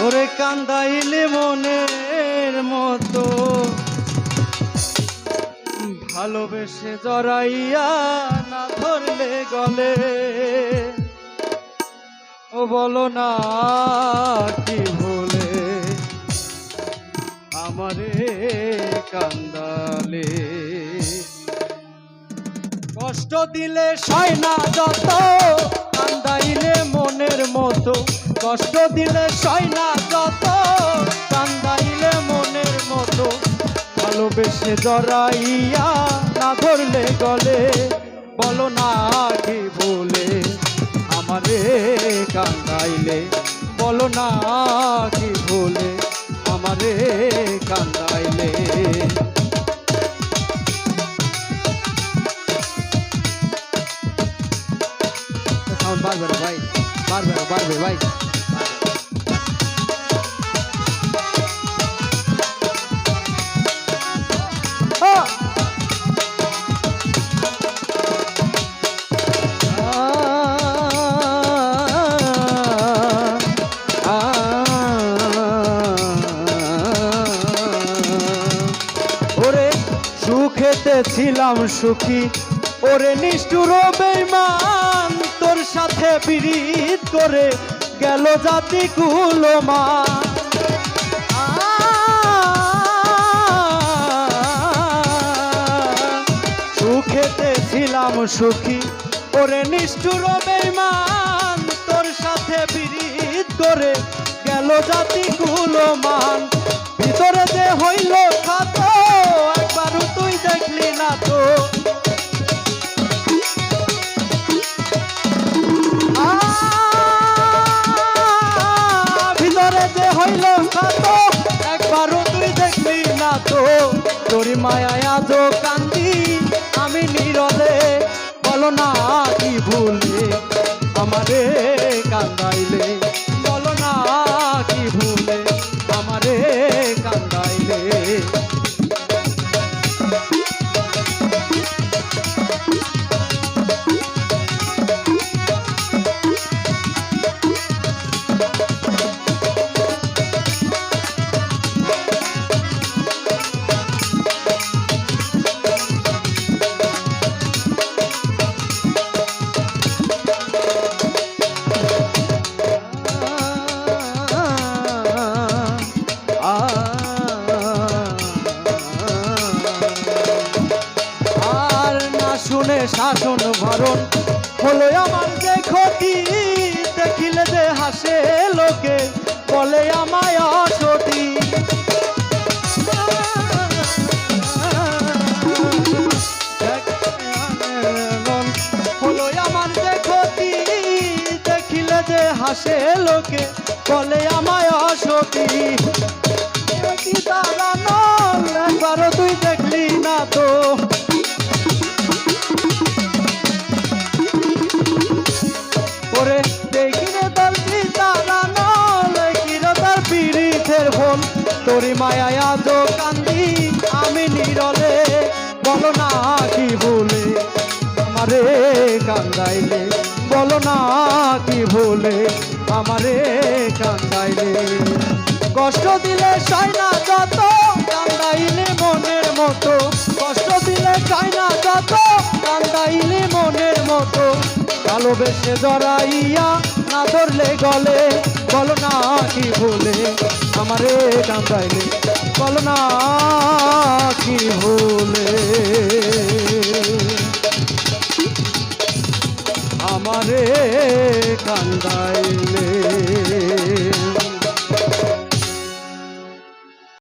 ওরে কান্দাইলে মনের মতো ভালোবেসে জড়াইয়া না ধরলে গলে ও বলো না কি ভুলে আমারে কান্দালে কষ্ট দিলে সয় না যত কান্দাইলে মনের মতো কষ্ট দিলে সয় না যত কান্দাইলে মনের মতো ভালোবেসে জড়াইয়া না ধরলে গলে বলো না কি ভুলে আমারে কান্দাইলে বলো না কি ভুলে আমারে কান্দাইলে বাড়বে ভাই বাড়বে ভাই ওরে সুখেতে ছিলাম সুখী ওরে নিষ্ঠুর বেঈমান তোর সাথে পীড়িত করে গেল জাতি কুলমান সুখেতে ছিলাম সুখী ওরে নিষ্ঠুর বেঈমান তোর সাথে পীড়িত করে গেল জাতি কুলমান ভিতরে যে হইল খাত একবারও তুই দেখলি না তো ভিতরে যে হইল খাত একবারও তুই দেখলি না তো তোর মায়ায় আজো কান্দি আমি নীরবে বলো না কি ভুলে আমারে কান্দাইলে বলো না কি ভুলে আমারে কান্দাইলে শুনে শাসন ভরণ হলো আমার যে ক্ষতি দেখিলে যে হাসে লোকে বলে আমায় অসতী হলো আমার যে ক্ষতি দেখিলে যে হাসে লোকে বলে আমায় অসতী কি দাঁড়ানো একবারও তুই দেখলি না তো ওরে দেখিলে তার পিতারা নয় কিরে তার পীড়িতের ফোন তোরি মায়ায় আজো কান্দি আমি নীরবে বলো না কি ভুলে আমারে কান্দাইলে বলো না কি ভুলে আমারে কান্দাইলে কষ্ট দিলে সয় না যত কান্দাইলে মনের মতো কষ্ট দিলে সয় না যত কান্দাইলে মনের মতো ভালোবেসে জড়াইয়া না ধরলে গলে বলো না কি ভুলে আমারে কান্দাইলে বলো না কি ভুলে আমারে কান্দাইলে